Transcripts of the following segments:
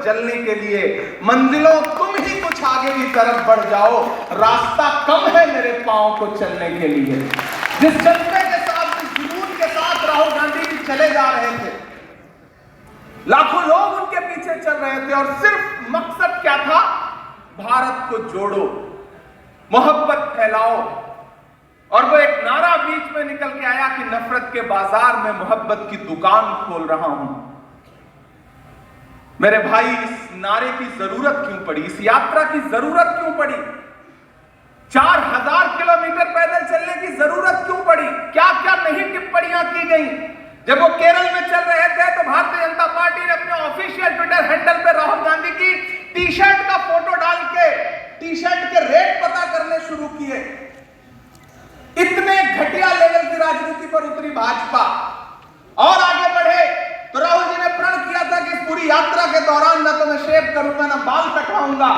जलने के लिए। मंजिलों तुम ही कुछ आगे की तरफ बढ़ जाओ, रास्ता कम है मेरे पांव को चलने के लिए। जिस जज्बे के साथ, जिस जुनून के साथ राहुल गांधी जी चले जा रहे थे, लाखों लोग उनके पीछे चल रहे थे और सिर्फ मकसद क्या था? भारत को जोड़ो, मोहब्बत फैलाओ। और वो एक नारा बीच में निकल के आया कि नफरत के बाजार में मोहब्बत की दुकान खोल रहा हूं। मेरे भाई, इस नारे की जरूरत क्यों पड़ी? इस यात्रा की जरूरत क्यों पड़ी? 4000 किलोमीटर पैदल चलने की जरूरत क्यों पड़ी? क्या क्या नहीं टिप्पणियां की गई? जब वो केरल में चल रहे थे तो भारतीय जनता पार्टी ने अपने ऑफिशियल ट्विटर हैंडल पे राहुल गांधी की टी शर्ट का फोटो डाल के टी शर्ट के रेट पता करने शुरू किए। इतने घटिया लेवल की राजनीति पर उतरी भाजपा। और आगे बढ़े तो राहुल जी ने प्रण किया था कि इस पूरी यात्रा के दौरान ना तो मैं शेव करूंगा, ना बाल कटवाऊंगा।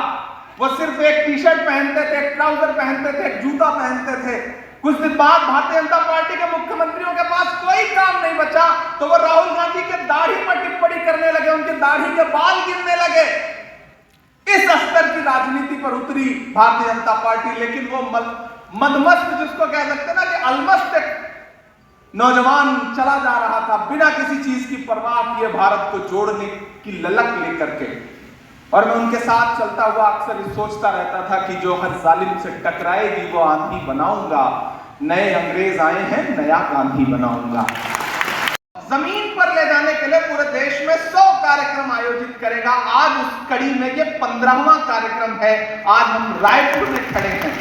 वो सिर्फ एक टी शर्ट पहनते थे, एक ट्राउजर पहनते थे, एक जूता पहनते थे। कुछ दिन बाद भारतीय जनता पार्टी के मुख्यमंत्रियों के पास कोई काम नहीं बचा तो वो राहुल गांधी के दाढ़ी पर टिप्पणी करने लगे, उनके दाढ़ी के बाल गिरने लगे। इस स्तर की राजनीति पर उतरी भारतीय जनता पार्टी। लेकिन वो मदमस्त, जिसको कह सकते हैं ना कि अलमस्त एक नौजवान चला जा रहा था बिना किसी चीज की परवाह किए, भारत को जोड़ने की ललक लेकर के। और मैं उनके साथ चलता हुआ अक्सर सोचता रहता था कि जो हर जालिम से टकराएगी वो आंधी बनाऊंगा, नए अंग्रेज आए हैं, नया गांधी बनाऊंगा। जमीन पर ले जाने के लिए पूरे देश में 100 कार्यक्रम आयोजित करेगा। आज उस कड़ी में ये 15वां कार्यक्रम है। आज हम रायपुर में खड़े हैं,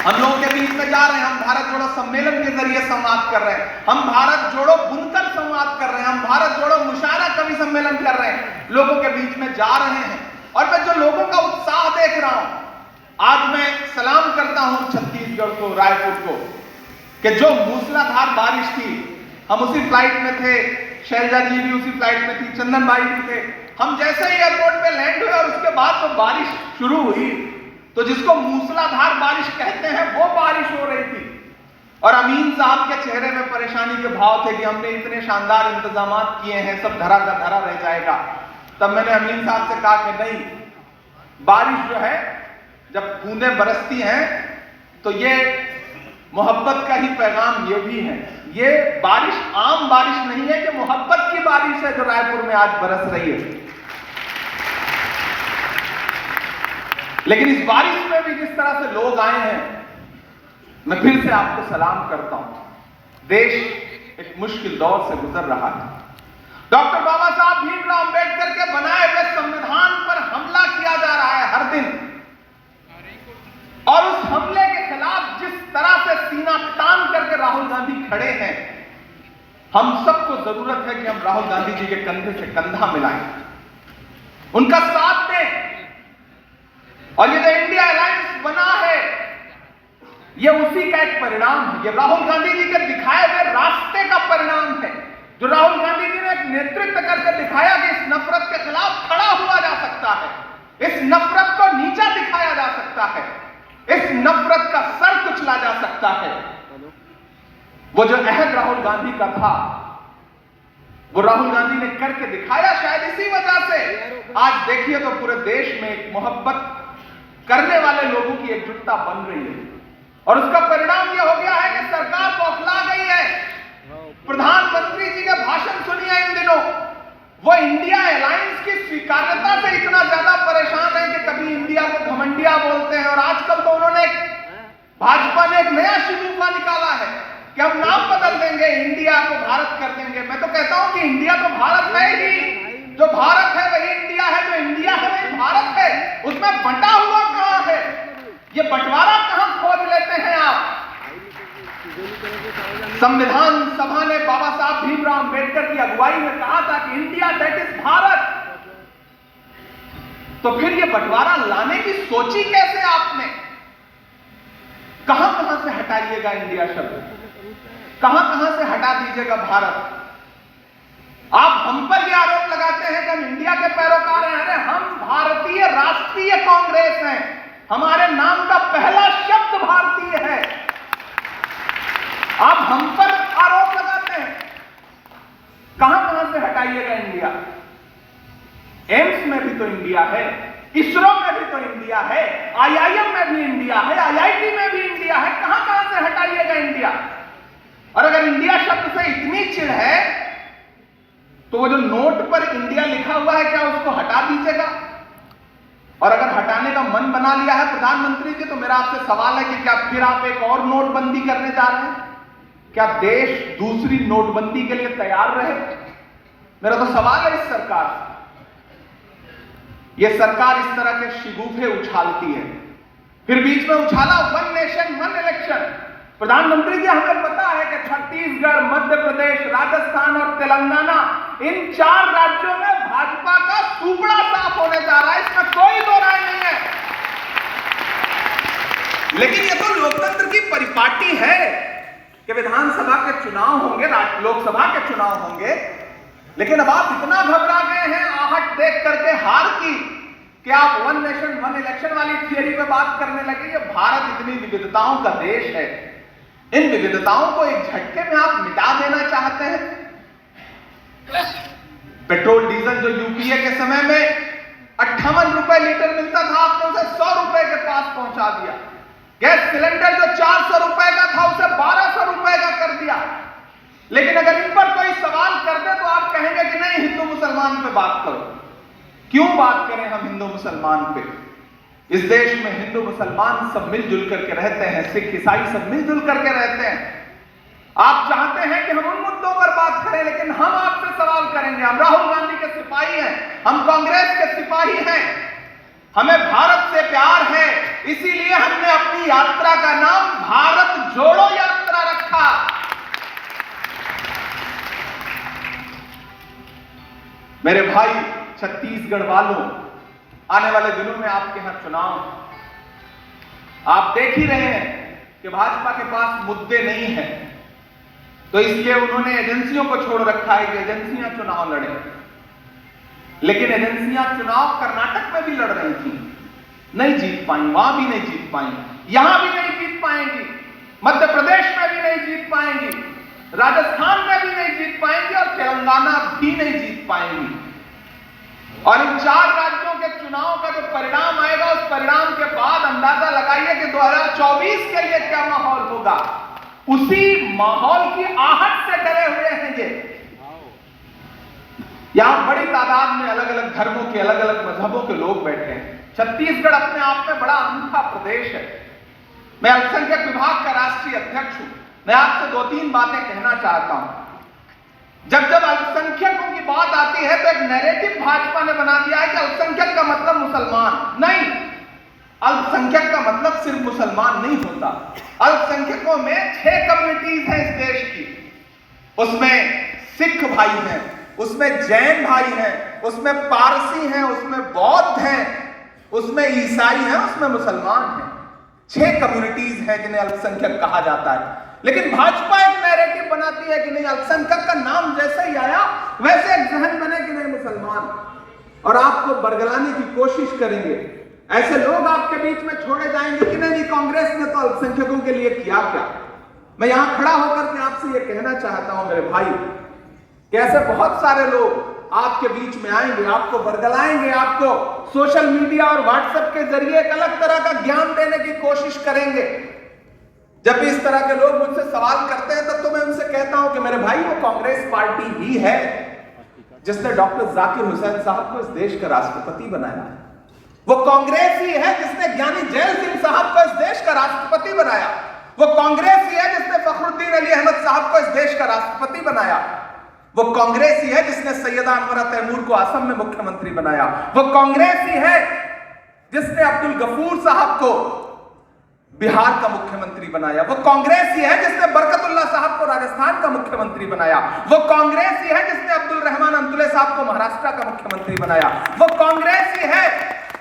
हम लोगों के बीच में जा रहे हैं। हम भारत जोड़ो सम्मेलन के जरिए संवाद कर रहे हैं, हम भारत जोड़ो बुनकर संवाद कर रहे हैं, हम भारत जोड़ो मुशायरा कवि सम्मेलन कर रहे हैं, लोगों के बीच में जा रहे हैं। और मैं जो लोगों का उत्साह देख रहा हूं, आज मैं सलाम करता हूं छत्तीसगढ़ को, रायपुर को, कि जो मूसलाधार बारिश थी, हम उसी फ्लाइट में थे, शैलजा जी भी उसी फ्लाइट में थी, चंदन भाई भी थे। हम जैसे ही एयरपोर्ट पे लैंड हुए और उसके बाद तो बारिश शुरू हुई, तो जिसको मूसलाधार बारिश कहते हैं वो बारिश हो रही थी। और अमीन साहब के चेहरे में परेशानी के भाव थे कि हमने इतने शानदार इंतजाम किए हैं, सब धरा का धरा रह जाएगा। तब मैंने अमीन साहब से कहा कि नहीं, बारिश जो है जब बूंदें बरसती हैं तो ये मोहब्बत का ही पैगाम ये भी है। ये बारिश आम बारिश नहीं है, कि मोहब्बत की बारिश है जो रायपुर में आज बरस रही है। लेकिन इस बारिश में भी जिस तरह से लोग आए हैं, मैं फिर से आपको सलाम करता हूं। देश एक मुश्किल दौर से गुजर रहा है। डॉक्टर बाबा साहब भीमराव अंबेडकर के बनाए हुए संविधान पर हमला किया जा रहा है हर दिन। और उस हमले के खिलाफ जिस तरह से सीना तान करके राहुल गांधी खड़े हैं, हम सबको जरूरत है कि हम राहुल गांधी जी के कंधे से कंधा मिलाएं, उनका साथ दें। और ये जो इंडिया अलायंस बना है, ये उसी का एक परिणाम है। ये राहुल गांधी जी के दिखाए हुए रास्ते का परिणाम है, जो राहुल गांधी जी ने एक नेतृत्व करके दिखाया कि इस नफरत के खिलाफ खड़ा हुआ जा सकता है, इस नफरत को नीचा दिखाया जा सकता है, इस नफरत का सर कुचला जा सकता है। वो जो अहद राहुल गांधी का था, वो राहुल गांधी ने करके दिखाया। शायद इसी वजह से आज देखिए तो पूरे देश में एक मोहब्बत करने वाले लोगों की एकजुटता बन रही है। और उसका परिणाम यह हो गया है कि सरकार बौखला गई है। प्रधानमंत्री जी के भाषण सुनिए इन दिनों, वो इंडिया अलायंस की स्वीकार्यता से इतना ज्यादा परेशान है कि कभी इंडिया को घमंडिया बोलते हैं। और आजकल तो उन्होंने, भाजपा ने एक नया शिकूफा निकाला है कि हम नाम बदल देंगे, इंडिया को भारत कर देंगे। मैं तो कहता हूं कि इंडिया तो भारत है ही, जो भारत है वही इंडिया है, जो इंडिया है वही भारत है। उसमें बंटा हुआ कहां है? ये बंटवारा कहां खोज लेते हैं आप? संविधान सभा ने बाबा साहब भीमराव अंबेडकर की अगुवाई में कहा था कि इंडिया दैट इज भारत। तो फिर ये बंटवारा लाने की सोची कैसे आपने? कहां कहां से हटाइएगा इंडिया शब्द, कहां कहां से हटा दीजिएगा भारत? आप हम पर यह आरोप लगाते हैं कि हम इंडिया के पैरोकार हैं। अरे हम भारतीय राष्ट्रीय कांग्रेस हैं, हमारे नाम का पहला शब्द भारतीय है। आप हम पर आरोप लगाते हैं, कहां कहां से हटाइएगा इंडिया? एम्स में भी तो इंडिया है, इसरो में भी तो इंडिया है, आईआईएम में भी इंडिया है, आईआईटी में भी इंडिया है। कहां कहां से हटाइएगा इंडिया? और अगर इंडिया शब्द से इतनी चिढ़ है तो वो जो नोट पर इंडिया लिखा हुआ है, क्या उसको हटा दीजिएगा? और अगर हटाने का मन बना लिया है प्रधानमंत्री जी, तो मेरा आपसे सवाल है कि क्या फिर आप एक और नोटबंदी करने जा रहे हैं? क्या देश दूसरी नोटबंदी के लिए तैयार रहे? मेरा तो सवाल है इस सरकार से। यह सरकार इस तरह के शिगुफे उछालती है, फिर बीच में उछाला वन नेशन वन इलेक्शन। प्रधानमंत्री जी, हमें पता है कि छत्तीसगढ़, मध्य प्रदेश, राजस्थान और तेलंगाना, इन 4 राज्यों में भाजपा का सुपड़ा साफ होने जा रहा है, इसमें कोई दो राय नहीं है। लेकिन यह तो लोकतंत्र की परिपाटी है कि विधानसभा के चुनाव होंगे, लोकसभा के चुनाव होंगे, लेकिन अब आप इतना घबरा गए हैं आहट देख करके हार की कि आप वन नेशन वन इलेक्शन वाली थियरी पे बात करने लगे। ये भारत इतनी विविधताओं का देश है, इन विविधताओं को एक झटके में आप मिटा देना चाहते हैं। पेट्रोल डीजल जो यूपीए के समय में 58 रुपए लीटर मिलता था, आपने उसे 100 रुपए के पास पहुंचा दिया। गैस सिलेंडर जो 400 रुपए का था, उसे 1200 रुपए का कर दिया। लेकिन अगर इन पर कोई सवाल कर दे तो आप कहेंगे कि नहीं, हिंदू मुसलमान पे बात करो। क्यों बात करें हम हिंदू मुसलमान पे? इस देश में हिंदू मुसलमान सब मिलजुल करके रहते हैं, सिख ईसाई सब मिलजुल करके रहते हैं। आप चाहते हैं कि हम उन मुद्दों पर बात करें, लेकिन हम आपसे सवाल करेंगे। हम राहुल गांधी के सिपाही हैं, हम कांग्रेस के सिपाही हैं, हमें भारत से प्यार है, इसीलिए हमने अपनी यात्रा का नाम भारत जोड़ो यात्रा रखा। मेरे भाई छत्तीसगढ़ वालों, आने वाले दिनों में आपके यहां चुनाव, आप देख ही रहे हैं कि भाजपा के पास मुद्दे नहीं हैं, तो इसलिए उन्होंने एजेंसियों को छोड़ रखा है कि एजेंसियां चुनाव लड़े। लेकिन एजेंसियां चुनाव कर्नाटक में भी लड़ रही थी, नहीं जीत पाई, वहां भी नहीं जीत पाई, यहां भी नहीं जीत पाएंगी, मध्य प्रदेश में भी नहीं जीत पाएंगी, राजस्थान में भी नहीं जीत पाएंगी और तेलंगाना भी नहीं जीत पाएंगी। और इन 4 राज्यों के चुनाव का जो परिणाम आएगा, उस परिणाम के बाद अंदाजा लगाइए कि 2024 के लिए क्या माहौल होगा। उसी माहौल की आहट से डरे हुए हैं ये। यहां बड़ी तादाद में अलग अलग धर्मों के, अलग अलग मजहबों के लोग बैठे हैं। छत्तीसगढ़ अपने आप में बड़ा अनूठा प्रदेश है। मैं अल्पसंख्यक विभाग का राष्ट्रीय अध्यक्ष हूं। मैं आपसे 2-3 बातें कहना चाहता हूं। जब जब अल्पसंख्यकों की बात आती है तो एक नैरेटिव भाजपा ने बना दिया है कि अल्पसंख्यक का मतलब मुसलमान। नहीं, अल्पसंख्यक का मतलब सिर्फ मुसलमान नहीं होता। अल्पसंख्यकों में 6 कम्युनिटीज हैं इस देश की। उसमें सिख भाई हैं, उसमें जैन भाई हैं, उसमें पारसी हैं, उसमें बौद्ध हैं, उसमें ईसाई हैं, उसमें मुसलमान हैं। 6 कम्युनिटीज हैं जिन्हें अल्पसंख्यक कहा जाता है। लेकिन भाजपा एक नैरेटिव बनाती है कि नहीं, अल्पसंख्यक का नाम जैसे ही आया वैसे एक जहन बने कि नहीं मुसलमान, और आपको बरगलाने की कोशिश करेंगे। ऐसे लोग आपके बीच में छोड़े जाएंगे कि नहीं, कांग्रेस ने तो अल्पसंख्यकों के लिए किया क्या। मैं यहां खड़ा होकर के आपसे यह कहना चाहता हूं मेरे भाई कि ऐसे बहुत सारे लोग आपके बीच में आएंगे, आपको बरगलाएंगे, आपको सोशल मीडिया और व्हाट्सएप के जरिए एक अलग तरह का ज्ञान देने की कोशिश करेंगे। जब भी इस तरह के लोग मुझसे सवाल करते हैं तब तो मैं उनसे कहता हूं कि मेरे भाई, वो कांग्रेस पार्टी ही है जिसने डॉक्टर जाकिर हुसैन साहब को इस देश का राष्ट्रपति बनाया। वो कांग्रेस ही है जिसने ज्ञानी जैल सिंह साहब को इस देश का राष्ट्रपति बनाया। वो कांग्रेस ही है जिसने फखरुद्दीन अली अहमद साहब को इस देश का राष्ट्रपति बनाया। वो कांग्रेस ही है जिसने सैयदा अनवरा तैमूर को असम में मुख्यमंत्री बनाया। वो कांग्रेस ही है जिसने अब्दुल गफूर साहब को बिहार का मुख्यमंत्री बनाया। वो कांग्रेस ही है जिसने बरकतुल्लाह साहब को राजस्थान का मुख्यमंत्री बनाया। वो कांग्रेस ही है जिसने अब्दुल रहमान अंतुले साहब को महाराष्ट्र का मुख्यमंत्री बनाया। वो कांग्रेस ही है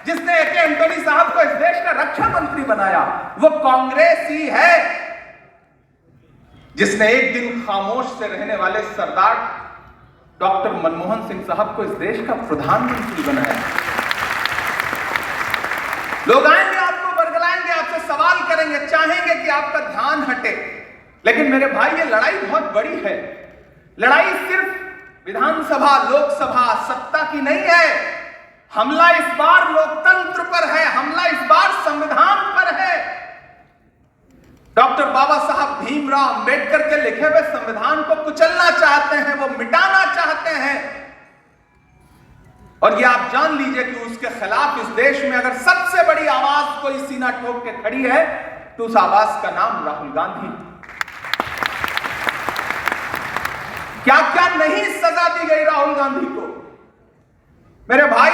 जिसने ए.के. एंटोनी साहब को इस देश का रक्षा मंत्री बनाया। वो कांग्रेस ही है जिसने एक दिन खामोश से रहने वाले सरदार डॉक्टर मनमोहन सिंह साहब को इस देश का प्रधानमंत्री बनाया। लोग आएंगे, आपको बरगलाएंगे, आपसे सवाल करेंगे, चाहेंगे कि आपका ध्यान हटे। लेकिन मेरे भाई, ये लड़ाई बहुत बड़ी है। लड़ाई सिर्फ विधानसभा, लोकसभा, सत्ता की नहीं है। हमला इस बार लोकतंत्र पर है, हमला इस बार संविधान पर है। डॉक्टर बाबा साहब भीमराव अंबेडकर के लिखे हुए संविधान को कुचलना चाहते हैं, वो मिटाना चाहते हैं। और ये आप जान लीजिए कि उसके खिलाफ इस देश में अगर सबसे बड़ी आवाज कोई सीना ठोक के खड़ी है तो उस आवाज का नाम राहुल गांधी। क्या क्या नहीं सजा दी गई राहुल गांधी को। मेरे भाई,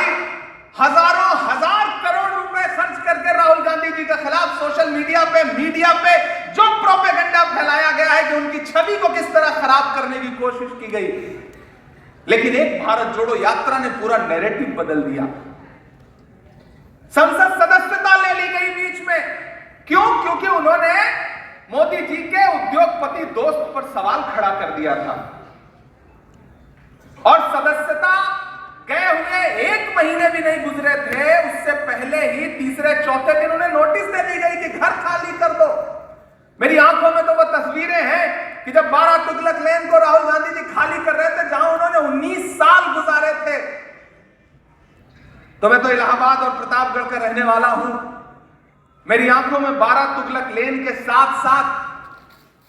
हजारों हजार करोड़ रुपए खर्च करके राहुल गांधी जी के खिलाफ सोशल मीडिया पे, मीडिया पे जो प्रोपेगेंडा फैलाया गया है कि उनकी छवि को किस तरह खराब करने की कोशिश की गई, लेकिन एक भारत जोड़ो यात्रा ने पूरा नैरेटिव बदल दिया। संसद सदस्यता ले ली गई बीच में। क्यों? क्योंकि उन्होंने मोदी जी के उद्योगपति दोस्त पर सवाल खड़ा कर दिया था। और सदस्यता गए हुए 1 महीने भी नहीं गुजरे थे, उससे पहले ही तीसरे चौथे दिन उन्हें नोटिस दे दी गई कि घर खाली कर दो। मेरी आंखों में तो वो तस्वीरें हैं कि जब 12 तुगलक लेन को राहुल गांधी जी खाली कर रहे थे, जहां उन्होंने 19 साल गुजारे थे। तो मैं तो इलाहाबाद और प्रतापगढ़ का रहने वाला हूं। मेरी आंखों में 12 तुगलक लेन के साथ साथ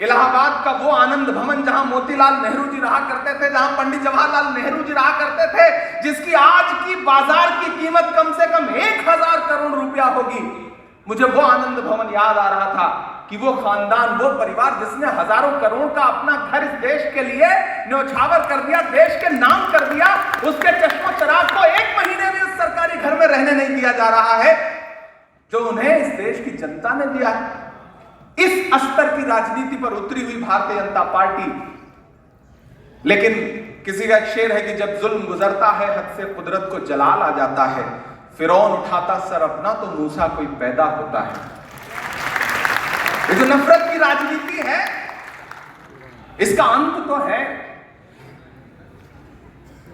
इलाहाबाद का वो आनंद भवन जहां मोतीलाल नेहरू जी रहा करते थे, जहां पंडित जवाहरलाल नेहरू जी रहा करते थे, जिसकी आज की बाजार की कीमत कम से कम 1000 करोड़ रुपया होगी। मुझे वो आनंद भवन याद आ रहा था कि वो खानदान, वो परिवार जिसने हजारों करोड़ का अपना घर इस देश के लिए न्यौछावर कर दिया, देश के नाम कर दिया, उसके चश्मो चराग को 1 महीने भी उस सरकारी घर में रहने नहीं दिया जा रहा है जो उन्हें इस देश की जनता ने दिया। इस स्तर की राजनीति पर उतरी हुई भारतीय जनता पार्टी। लेकिन किसी का एक शेर है कि जब जुल्म गुजरता है हद से कुदरत को जलाल आ जाता है, फिरौन उठाता सर अपना तो मूसा कोई पैदा होता है। ये जो नफरत की राजनीति है, इसका अंत तो है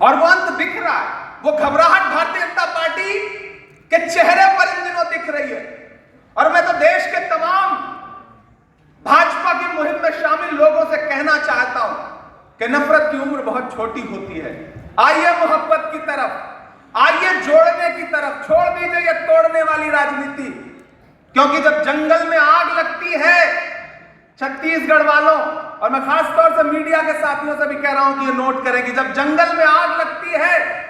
और वो अंत दिख रहा है। वो घबराहट भारतीय जनता पार्टी के चेहरे पर इन दिनों दिख रही है। और मैं तो देश के तमाम भाजपा की मुहिम में शामिल लोगों से कहना चाहता हूं कि नफरत की उम्र बहुत छोटी होती है। आइए मोहब्बत की तरफ, आइए जोड़ने की तरफ, छोड़ दीजिए ये तोड़ने वाली राजनीति। क्योंकि जब जंगल में आग लगती है, छत्तीसगढ़ वालों, और मैं खास तौर से मीडिया के साथियों से भी कह रहा हूं कि ये नोट करें कि जब जंगल में आग लगती है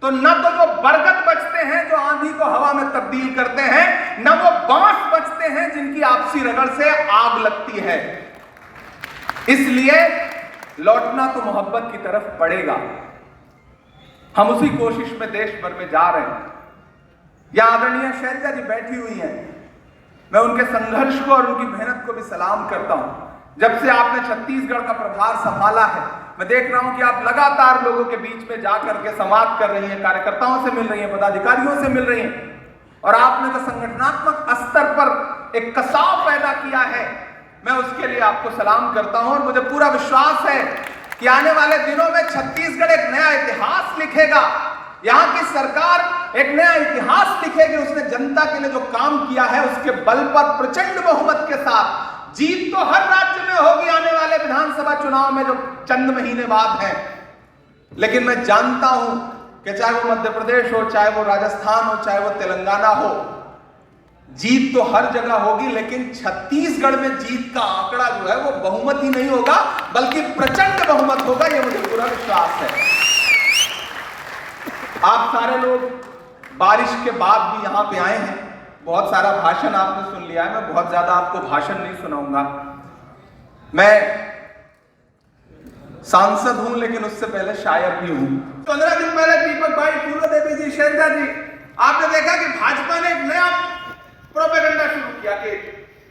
तो न तो वो बरगद बचते हैं जो आंधी को हवा में तब्दील करते हैं, न वो बांस बचते हैं जिनकी आपसी रगड़ से आग लगती है। इसलिए लौटना तो मोहब्बत की तरफ पड़ेगा। हम उसी कोशिश में देश भर में जा रहे हैं। यहां आदरणीय शैलजा जी बैठी हुई हैं। मैं उनके संघर्ष को और उनकी मेहनत को भी सलाम करता हूं। जब से आपने छत्तीसगढ़ का प्रभार संभाला है, मैं देख रहा हूं कि आप लगातार लोगों के बीच में जाकर के संवाद कर रही हैं, कार्यकर्ताओं से मिल रही हैं, पदाधिकारियों से मिल रही हैं। और आपने जो संगठनात्मक स्तर पर एक कसाव पैदा किया है, मैं उसके लिए आपको सलाम करता हूं। और मुझे पूरा विश्वास है कि आने वाले दिनों में छत्तीसगढ़ एक नया इतिहास लिखेगा। यहां की सरकार एक नया इतिहास लिखेगी। उसने जनता के लिए जो काम किया है उसके बल पर प्रचंड बहुमत के साथ जीत तो हर राज्य में होगी आने वाले विधानसभा चुनाव में जो चंद महीने बाद है। लेकिन मैं जानता हूं कि चाहे वो मध्य प्रदेश हो, चाहे वो राजस्थान हो, चाहे वो तेलंगाना हो, जीत तो हर जगह होगी। लेकिन छत्तीसगढ़ में जीत का आंकड़ा जो है वो बहुमत ही नहीं होगा, बल्कि प्रचंड बहुमत होगा। ये मुझे पूरा विश्वास है। आप सारे लोग बारिश के बाद भी यहां पे आए हैं। बहुत सारा भाषण आपने सुन लिया है। मैं बहुत ज्यादा आपको भाषण नहीं सुनाऊंगा। मैं सांसद हूं लेकिन उससे पहले शायर भी हूं। 15 दिन पहले दीपक भाई, फूलो देवी जी, शैलजा जी, आपने देखा कि भाजपा ने एक नया प्रोपेगेंडा शुरू किया कि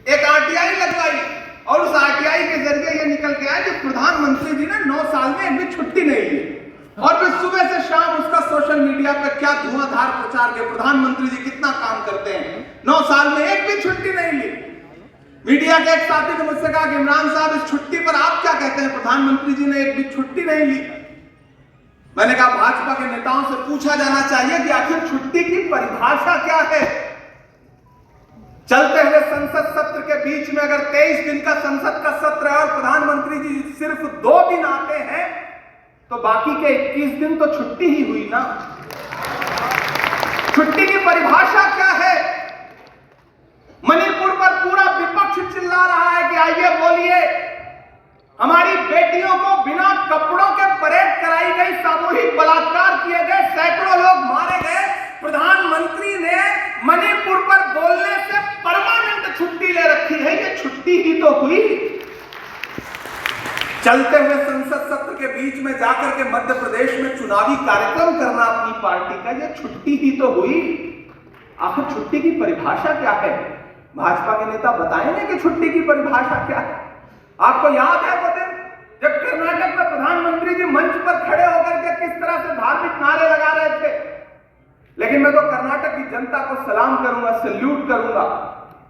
एक आरटीआई लगवाई और उस आरटीआई के जरिए ये निकल के आया कि प्रधानमंत्री जी ने 9 साल में एक भी छुट्टी नहीं ली। और फिर सुबह से शाम उसका सोशल मीडिया पे क्या धुआंधार प्रचार के प्रधानमंत्री जी कितना काम करते हैं, 9 साल में एक भी छुट्टी नहीं ली। मीडिया के एक साथी ने मुझसे कहा कि इमरान साहब इस छुट्टी पर आप क्या कहते हैं, प्रधानमंत्री जी ने एक भी छुट्टी नहीं ली। मैंने कहा भाजपा के नेताओं से पूछा जाना चाहिए कि आखिर छुट्टी की परिभाषा क्या है। चलते हुए संसद सत्र के बीच में अगर 23 दिन का संसद का सत्र है और प्रधानमंत्री जी सिर्फ 2 दिन आते हैं तो बाकी के 21 दिन तो छुट्टी ही हुई ना। छुट्टी की परिभाषा क्या है? मणिपुर पर पूरा विपक्ष चिल्ला रहा है कि आइए बोलिए, हमारी बेटियों को बिना कपड़ों के परेड कराई गई, सामूहिक बलात्कार किए गए, सैकड़ों लोग मारे गए। प्रधानमंत्री ने मणिपुर पर बोलने से परमानेंट छुट्टी ले रखी है। ये छुट्टी ही तो हुई। चलते हुए संसद सत्र के बीच में जाकर के मध्य प्रदेश में चुनावी कार्यक्रम करना अपनी पार्टी का, यह छुट्टी ही तो हुई। आखिर छुट्टी की परिभाषा क्या है? भाजपा के नेता बताएंगे कि छुट्टी की परिभाषा क्या है। आपको याद है वो दिन जब कर्नाटक में प्रधानमंत्री जी मंच पर खड़े होकर के किस तरह से धार्मिक नारे लगा रहे थे? लेकिन मैं तो कर्नाटक की जनता को सलाम करूंगा, सैल्यूट करूंगा।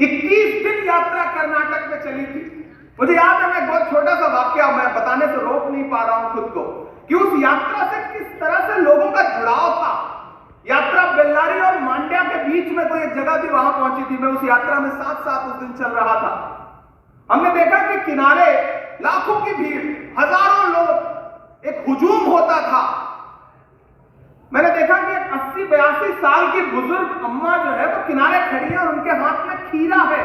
21 दिन यात्रा कर्नाटक में चली थी। मुझे याद है, मैं बहुत छोटा सा वाक्य मैं बताने से रोक नहीं पा रहा हूं खुद को कि उस यात्रा से किस तरह से लोगों का जुड़ाव था। यात्रा बेल्लारी और मांड्या के बीच में कोई एक जगह थी, वहां पहुंची थी। मैं उस यात्रा में साथ उस दिन चल रहा था। हमने देखा कि किनारे लाखों की भीड़, हजारों लोग, एक हुजूम होता था। मैंने देखा कि 80-82 साल की बुजुर्ग अम्मा जो है वो किनारे खड़ी है और उनके हाथ में खीरा है।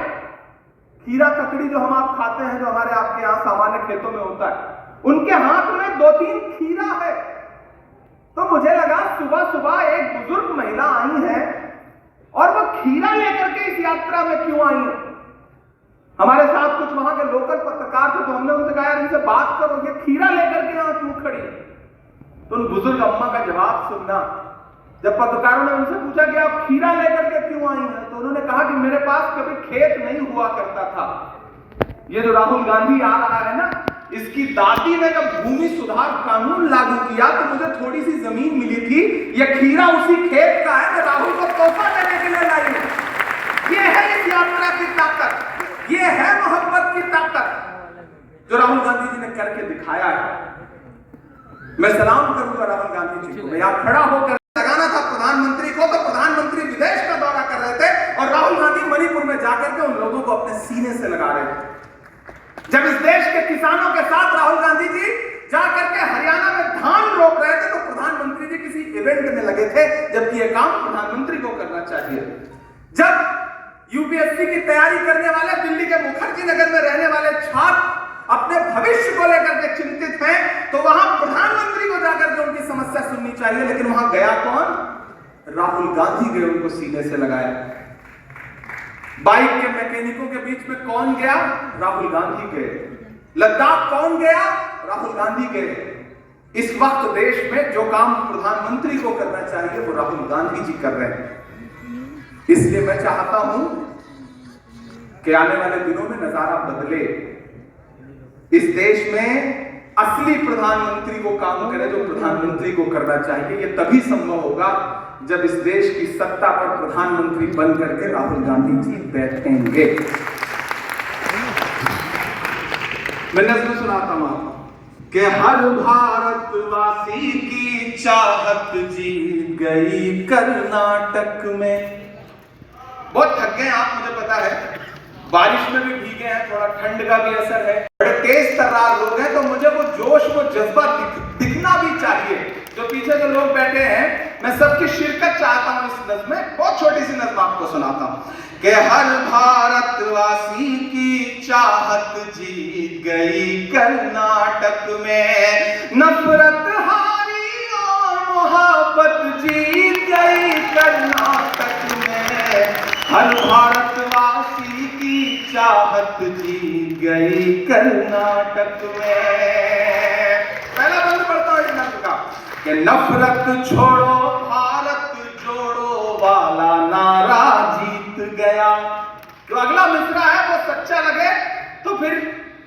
खीरा ककड़ी जो हम आप खाते हैं, जो हमारे आपके यहां सामान्य खेतों में होता है, उनके हाथ में 2-3 खीरा है। तो मुझे लगा सुबह सुबह एक बुजुर्ग महिला आई है और वो खीरा लेकर के इस यात्रा में क्यों आई है? हमारे साथ कुछ वहां के लोकल पत्रकार थे, तो हमने उनसे कहा यार इनसे बात करो, ये खीरा लेकर के यहां क्यों खड़ी है? तो उन बुजुर्ग अम्मा का जवाब सुनना। जब पत्रकारों ने उनसे पूछा कि आप खीरा लेकर के क्यों आई हैं, तो उन्होंने कहा कि मेरे पास कभी खेत नहीं हुआ करता था। ये जो राहुल गांधी आ रहा है ना, इसकी दादी ने जब भूमि सुधार कानून लागू किया तो मुझे थोड़ी सी जमीन मिली थी। यह खीरा उसी खेत का है जो राहुल को तोहफा देने के लिए लाई है। ये है इस यात्रा की ताकत, ये है मोहब्बत की ताकत जो राहुल गांधी जी ने करके दिखाया है। मैं सलाम करूंगा राहुल गांधी जी को। मैं यहां खड़ा होकर लगाना था प्रधानमंत्री को, तो प्रधानमंत्री विदेश का दौरा कर रहे थे और राहुल गांधी मणिपुर में जाकर के उन लोगों को अपने सीने से लगा रहे थे। जब इस देश के किसानों के साथ राहुल गांधी जी जाकर के हरियाणा में धान रोप रहे थे, तो प्रधानमंत्री जी किसी इवेंट में लगे थे, जबकि यह काम प्रधानमंत्री को करना चाहिए। जब यूपीएससी की तैयारी करने वाले दिल्ली के मुखर्जी नगर में रहने वाले छात्र अपने भविष्य को लेकर के चिंतित हैं, तो वहां प्रधानमंत्री को जाकर के उनकी समस्या सुननी चाहिए। लेकिन वहां गया कौन? राहुल गांधी गए, उनको सीने से लगाया। बाइक के मैकेनिकों के बीच में कौन गया? राहुल गांधी गए। लद्दाख कौन गया? राहुल गांधी गए। इस वक्त देश में जो काम प्रधानमंत्री को करना चाहिए वो राहुल गांधी जी कर रहे हैं। इसलिए मैं चाहता हूं कि आने वाले दिनों में नजारा बदले। इस देश में असली प्रधानमंत्री वो काम करे जो प्रधानमंत्री को करना चाहिए। ये तभी संभव होगा जब इस देश की सत्ता पर प्रधानमंत्री बन करके राहुल गांधी जी बैठेंगे। मैं नज़्म सुनाता हूं आपको कि हर भारतवासी की चाहत जीत गई कर्नाटक में। बहुत थक गए आप, मुझे पता है, बारिश में भी भीगे हैं, थोड़ा ठंड का भी असर है, बड़े तेज तर्रार लोग हैं, तो मुझे वो जोश, वो जज्बा दिखना भी चाहिए। जो पीछे जो लोग बैठे हैं, मैं सबकी शिरकत चाहता हूं इस नज़्म में। बहुत छोटी सी नज़्म आपको सुनाता हूं कि हर भारतवासी की चाहत जीत गई कर्नाटक में, नफरत हारी और मोहब्बत जीत गई कर्नाटक में। हर भारतवासी की चाहत जीत गई कर्नाटक में। पहला बंद पढ़ता हूं इस नज़्म का कि नफरत छोड़ो भारत जोड़ो वाला नारा जीत गया। जो अगला मिसरा है वो सच्चा लगे तो फिर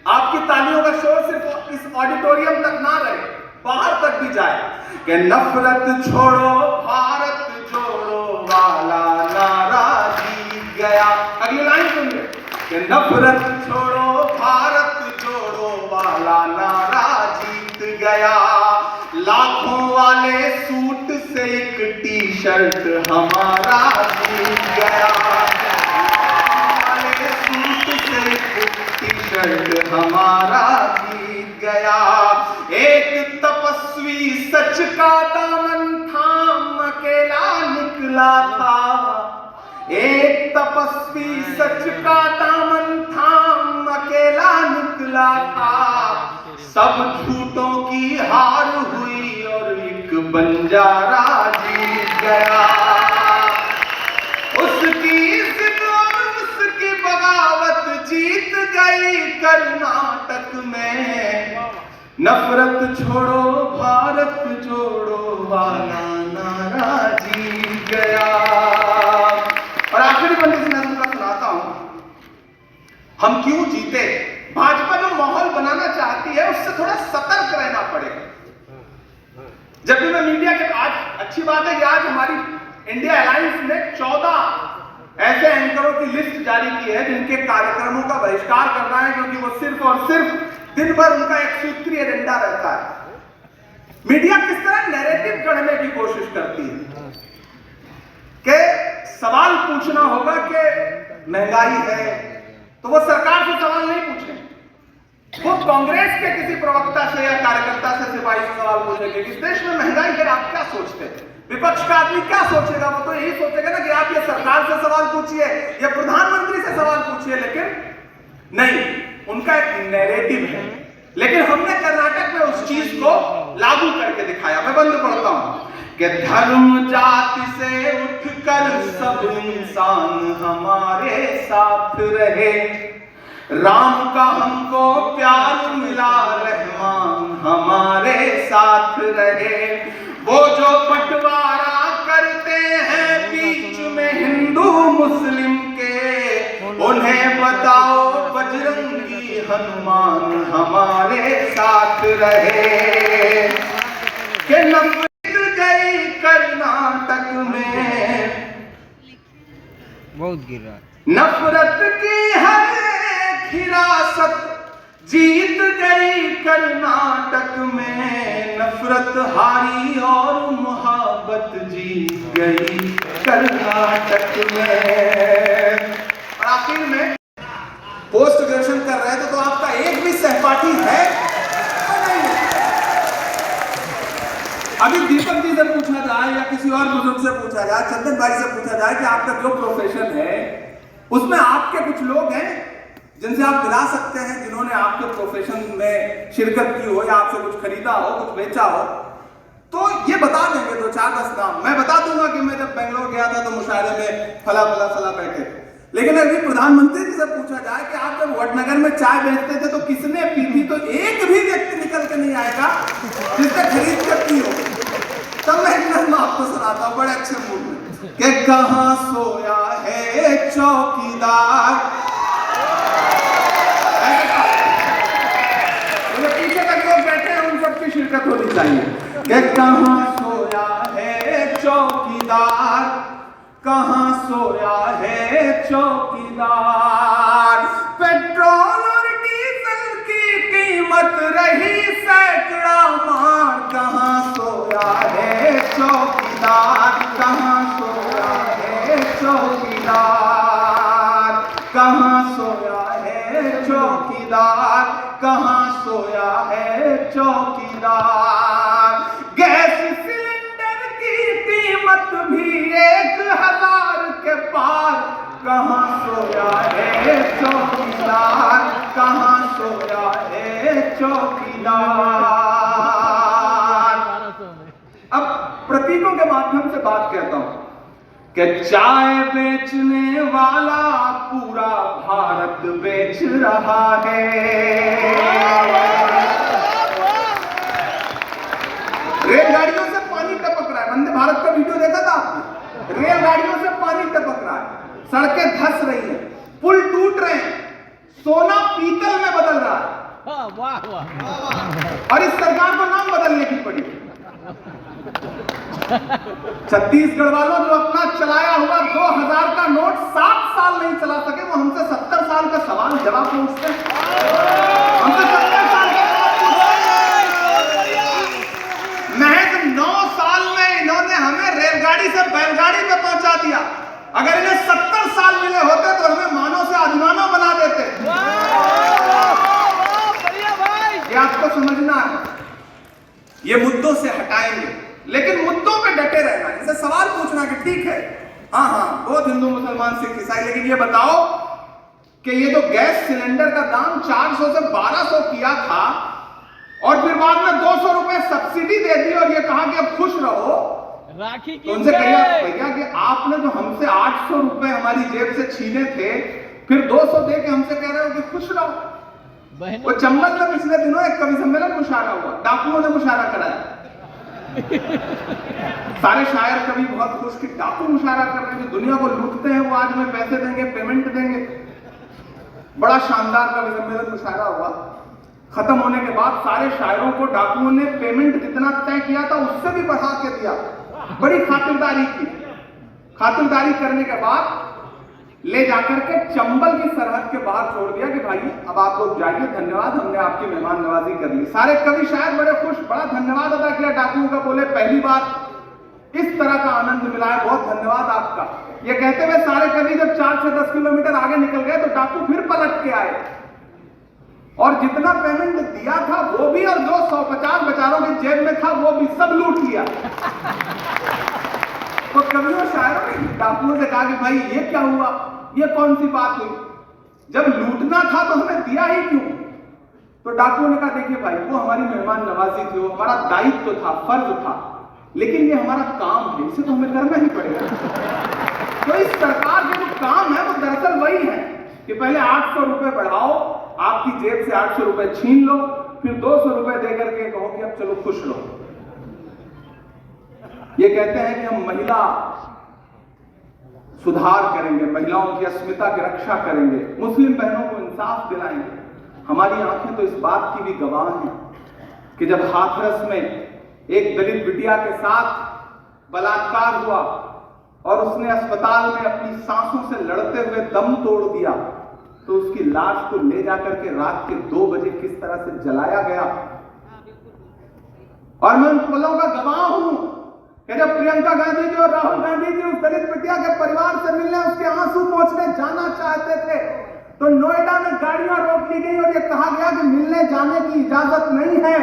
आपकी तालियों का शोर सिर्फ इस ऑडिटोरियम तक ना रहे, बाहर तक भी जाए कि नफरत छोड़ो भारत जोड़ो वाला नारा जीत गया। अगली लाइन सुनिए कि नफरत छोड़ो भारत जोड़ो वाला नारा जीत गया। लाखों वाले सूट से एक टी शर्ट हमारा जीत गया। वाले सूट से एक टी शर्ट हमारा जीत गया। एक तपस्वी सच का दामन थाम अकेला निकला निकला था, एक तपस्वी सच का दामन थाम अकेला निकला था। सब झूठों की हार हुई और एक बंजारा जीत गया। उसकी जिद और उसकी बगावत जीत गई कर्नाटक में। नफरत छोड़ो भारत जोड़ो वाला नारा जीत गया। और आखिरी बंदे से मैं तुमको सुनाता हूं, हम क्यों जीते। भाजपा जो माहौल बनाना चाहती है उससे थोड़ा सतर्क रहना पड़ेगा। जब भी मैं मीडिया के, आज अच्छी बात है कि आज हमारी इंडिया अलायंस ने 14 ऐसे एंकरों की लिस्ट जारी की है जिनके कार्यक्रमों का बहिष्कार करना है, क्योंकि वो सिर्फ और सिर्फ दिन भर उनका एक सूत्रीय एजेंडा रहता है। मीडिया किस तरह नैरेटिव गढ़ने की कोशिश करती है कि सवाल पूछना होगा कि महंगाई है, तो वो सरकार से सवाल नहीं पूछे, वो कांग्रेस के किसी प्रवक्ता से या कार्यकर्ता से, सिपाही से सवाल पूछेंगे कि इस देश में महंगाई है, आप क्या सोचते हैं। विपक्ष का आदमी क्या सोचेगा, वो तो यही सोचेगा ना कि आप ये सरकार से सवाल पूछिए या प्रधानमंत्री से सवाल पूछिए, लेकिन नहीं, उनका एक नैरेटिव है। लेकिन हमने कर्नाटक में उस चीज को लागू करके दिखाया। मैं बंद पढ़ता हूं कि धर्म जाति से उठकर सब इंसान हमारे साथ रहे, राम का हमको प्यार मिला, रहमान हमारे साथ रहे। वो जो बंटवारा करते हैं बीच में हिंदू मुस्लिम के, उन्हें बताओ बजरंगी हनुमान हमारे साथ रहे। कि नफरत गई कर्नाटक में, बहुत गिरा, नफरत की है हिरासत जीत गई कर्नाटक में। नफरत हारी और मोहब्बत जीत गई कर्नाटक में। और आखिर में पोस्ट ग्रेजुएशन कर रहे थे तो आपका एक भी सहपाठी है नहीं? अभी दीपक जी से पूछा जाए या किसी और बुजुर्ग से पूछा जाए, चंदन भाई से पूछा जाए कि आपका जो प्रोफेशन है उसमें आपके कुछ लोग हैं जिनसे आप दिला सकते हैं, जिन्होंने आपके प्रोफेशन में शिरकत की हो या आपसे कुछ खरीदा हो, कुछ बेचा हो, तो ये बता देंगे 2-4-10 नाम। मैं बता दूंगा कि मैं जब बेंगलोर गया था तो मुशायरे में फला फला फला बैठे थे। लेकिन अगर प्रधानमंत्री जी से पूछा जाए कि आप जब वडनगर में चाय बेचते थे तो किसने पी थी, तो एक भी व्यक्ति निकल के नहीं आएगा जिसने खरीद कर पी हो। तब मैं एक नज़्म आपको सुनाता हूँ बड़े अच्छे मूड में कि कहाँ सोया है चौकीदार। पीछे तक लोग बैठे हैं, उन सबकी शिरकत होनी चाहिए। कि कहाँ सोया है चौकीदार, कहाँ सोया है चौकीदार। पेट्रोल और डीजल की कीमत रही सैकड़ा मार, कहाँ सोया है चौकीदार, कहाँ सोया है चौकीदार, कहाँ सोया है चौकीदार, कहाँ सोया है चौकीदार। गैस सिलेंडर की कीमत भी 1000 के पार, कहाँ सोया है चौकीदार, कहाँ सोया है चौकीदार। अब प्रतीकों के माध्यम से बात कहता हूं कि चाय बेचने वाला पूरा भारत बेच रहा है। रेलगाड़ियों से पानी टपक रहा है, वंदे भारत का वीडियो देखा था आपने? रेलगाड़ियों से पानी टपक रहा है, सड़कें धंस रही हैं, पुल टूट रहे हैं, सोना पीतल में बदल रहा है। वाह वाह। और इस सरकार को नाम बदलने की पड़ी। छत्तीसगढ़ वालों जो अपना चलाया हुआ 2000 का नोट 7 साल नहीं चला सके, वो हमसे 70 साल का सवाल जवाब पूछते हैं। हमसे 70 साल का जवाब पूछते हैं। महज 9 साल में इन्होंने हमें रेलगाड़ी से बैलगाड़ी पे पहुंचा दिया। अगर इन्हें 70 साल मिले होते तो हमें मानव से आदिमानव बना देते। ये आपको समझना है। ये मुद्दों से हटाएंगे। लेकिन मुद्दों पे डटे रहना, इनसे सवाल पूछना कि ठीक है हाँ हाँ बहुत हिंदू मुसलमान सिख ईसाई, लेकिन ये बताओ कि ये जो गैस सिलेंडर का दाम 400 से 1200 किया था और फिर बाद में 200 रुपए सब्सिडी दे दी और ये कहा कि अब खुश रहो, राखी की तो उनसे कहिए भैया कि आपने जो हमसे 800 रुपए हमारी जेब से छीने थे फिर 200 दे के हमसे कह रहे हो कि खुश रहो। वो चंबल में पिछले दिनों एक कवि सम्मेलन मुशायरा हुआ, डाकुओं ने मुशायरा कराया। सारे शायर कवि बहुत खुश कि डाकू मुशायरा कर रहे हैं, जो दुनिया को लूटते हैं वो आज हमें पैसे देंगे, पेमेंट देंगे। बड़ा शानदार कवि सम्मेलन मुशायरा हुआ। खत्म होने के बाद सारे शायरों को डाकुओं ने पेमेंट जितना तय किया था उससे भी बढ़ा के दिया। बड़ी खातिरदारी की। खातिरदारी करने के बाद ले जाकर के चंबल की सरहद के बाहर छोड़ दिया कि भाई अब आप लोग जाइए, धन्यवाद, हमने आपकी मेहमान नवाजी कर ली। सारे कवि शायर बड़े खुश, बड़ा धन्यवाद अदा किया डाकुओं का, बोले पहली बार इस तरह का आनंद मिला है, बहुत धन्यवाद आपका। ये कहते हुए सारे कवि जब 4 से 10 किलोमीटर आगे निकल गए तो डाकू फिर पलट के आए और जितना पेमेंट दिया था वो भी और जो 150 बेचारों के जेब में था वो भी सब लूट लिया। तो कवियों शायरों ने डाकुओं से कहा कि भाई ये क्या हुआ, ये कौन सी बात हुई, जब लूटना था तो हमें दिया ही क्यों। तो डाकुओं ने कहा देखिए भाई वो हमारी मेहमान नवाजी थी, वो हमारा दायित्व था, फर्ज था, लेकिन ये हमारा काम है, इसे तो हमें करना ही पड़ेगा। तो इस सरकार के जो काम है वो दरअसल वही है कि पहले 800 रुपए बढ़ाओ, आपकी जेब से 800 रुपए छीन लो, फिर 200 रुपए देकर के कहो कि अब चलो खुश रहो। ये कहते हैं कि हम महिला सुधार करेंगे, महिलाओं की अस्मिता की रक्षा करेंगे, मुस्लिम बहनों को इंसाफ दिलाएंगे। हमारी आंखें तो इस बात की भी गवाह हैं कि जब हाथरस में एक दलित बिटिया के साथ बलात्कार हुआ और उसने अस्पताल में अपनी सांसों से लड़ते हुए दम तोड़ दिया, तो उसकी लाश को ले जाकर के रात के 2 बजे किस तरह से जलाया गया। और मैं उन पलों का गवाह हूं कि जब प्रियंका गांधी जी और राहुल गांधी जी उस दलित बिटिया के परिवार से मिलने, उसके आंसू पोंछने जाना चाहते थे तो नोएडा में गाड़ियां रोक ली गई और यह कहा गया कि मिलने जाने की इजाजत नहीं है।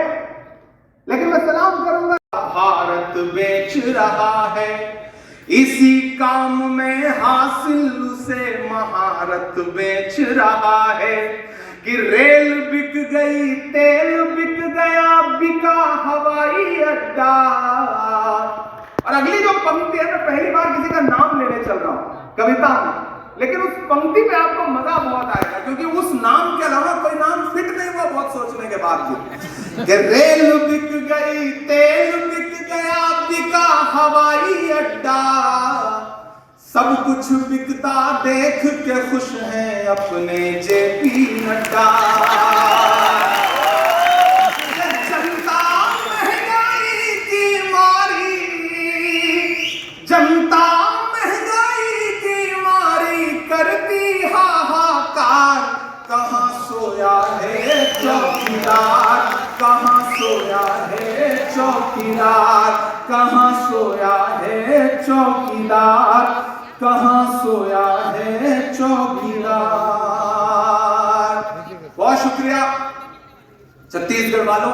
लेकिन मैं सलाम करूंगा, भारत बेच रहा है इसी काम में हासिल उसे महारत बेच रहा है कि रेल बिक गई, तेल बिक गया, बिका हवाई अड्डा। और अगली जो पंक्ति है, मैं पहली बार किसी का नाम लेने चल रहा हूं कविता में, लेकिन उस पंक्ति पे आपको मजा बहुत आएगा क्योंकि उस नाम के अलावा कोई नाम फिट नहीं हुआ बहुत सोचने के बाद कि रेल बिक गई, तेल बिक गया, बिका हवाई अड्डा, सब कुछ बिकता देख के खुश हैं अपने जेपी नड्डा। जनता महंगाई की मारी, जनता महंगाई की मारी करती हाहाकार, कहां सोया है चौकीदार, कहां सोया है चौकीदार, कहां सोया है चौकीदार, कहां सोया है चौकीदार। बहुत शुक्रिया छत्तीसगढ़ वालों,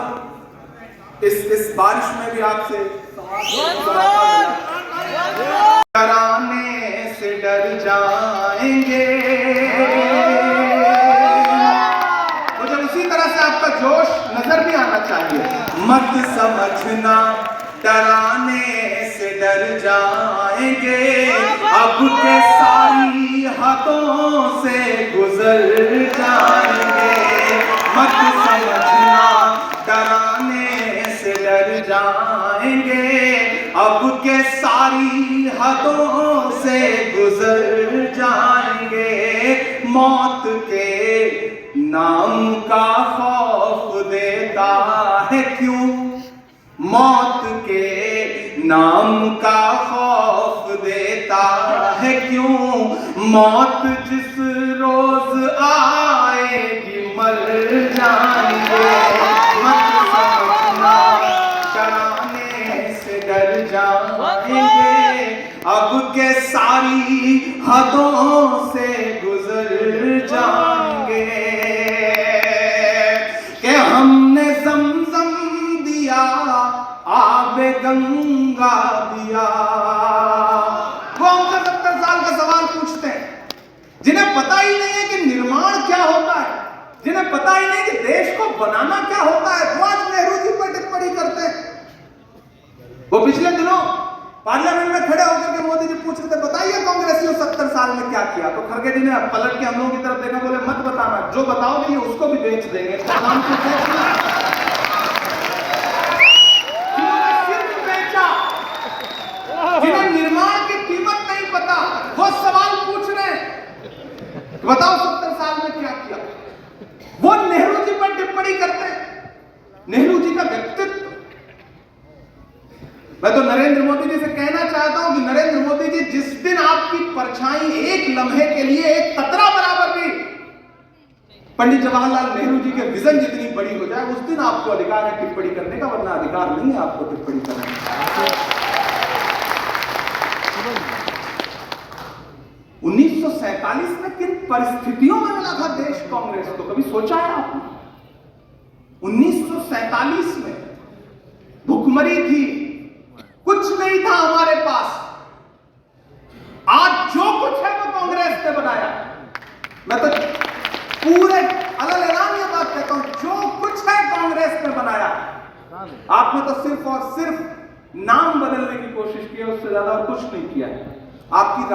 इस बारिश में भी आपसे डराने से डर जाएंगे, तो जब उसी तरह से आपका जोश नजर भी आना चाहिए। मत समझना डराने से डर जाएंगे, अब के सारी हदों से गुजर जाएंगे। मत समझना डराने से डर जाएंगे, अब के सारी हदों से गुजर जाएंगे। मौत के नाम का खौफ देता है क्यों, मौत के नाम का खौफ देता है क्यों, मौत जिस रोज आएगी मर जाएंगे। मत समझना डराने से डर जाएंगे, अब के सारी हदों से गुजर जाएंगे। कि हमने ज़मज़म दिया आग आबे गंगा दिया। वो हमसे 70 साल का सवाल पूछते हैं, जिन्हें पता ही नहीं है कि निर्माण क्या होता है, जिन्हें पता ही नहीं कि देश को बनाना क्या होता है, वो आज नेहरू जी पर टिप्पणी करते हैं। वो पिछले दिनों पार्लियामेंट में खड़े होकर के मोदी जी पूछ रहे थे, बताइए कांग्रेसियों 70 साल में क्या किया। तो खड़गे जी ने पलट के हम लोगों की तरफ देखा, बोले मत बताना, जो बताओगे ये उसको भी बेच देंगे। जिन्हें निर्माण की कीमत नहीं पता, वो सवाल पूछ रहे हैं, बताओ 70 साल में क्या किया। वो नेहरू जी पर टिप्पणी करते हैं, नेहरू जी का व्यक्तित्व। मैं तो नरेंद्र मोदी जी से कहना चाहता हूं कि नरेंद्र मोदी जी, जिस दिन आपकी परछाई एक लम्हे के लिए एक कतरा बराबर भी पंडित जवाहरलाल नेहरू जी के विजन जितनी बड़ी हो जाए, उस दिन आपको अधिकार है टिप्पणी करने का, वरना अधिकार नहीं है आपको टिप्पणी करने का। 1947 में किन परिस्थितियों में मिला था देश कांग्रेस को, कभी सोचा है आपने? 1947 में भुखमरी थी, कुछ नहीं था हमारे पास। आज जो कुछ है वो कांग्रेस ने बनाया। मैं तो पूरे अलग ऐलान ये बात कहता हूं, जो कुछ है कांग्रेस ने बनाया। आपने तो सिर्फ और सिर्फ नाम बदलने की कोशिश की है, उससे ज्यादा और कुछ नहीं किया है। आपकी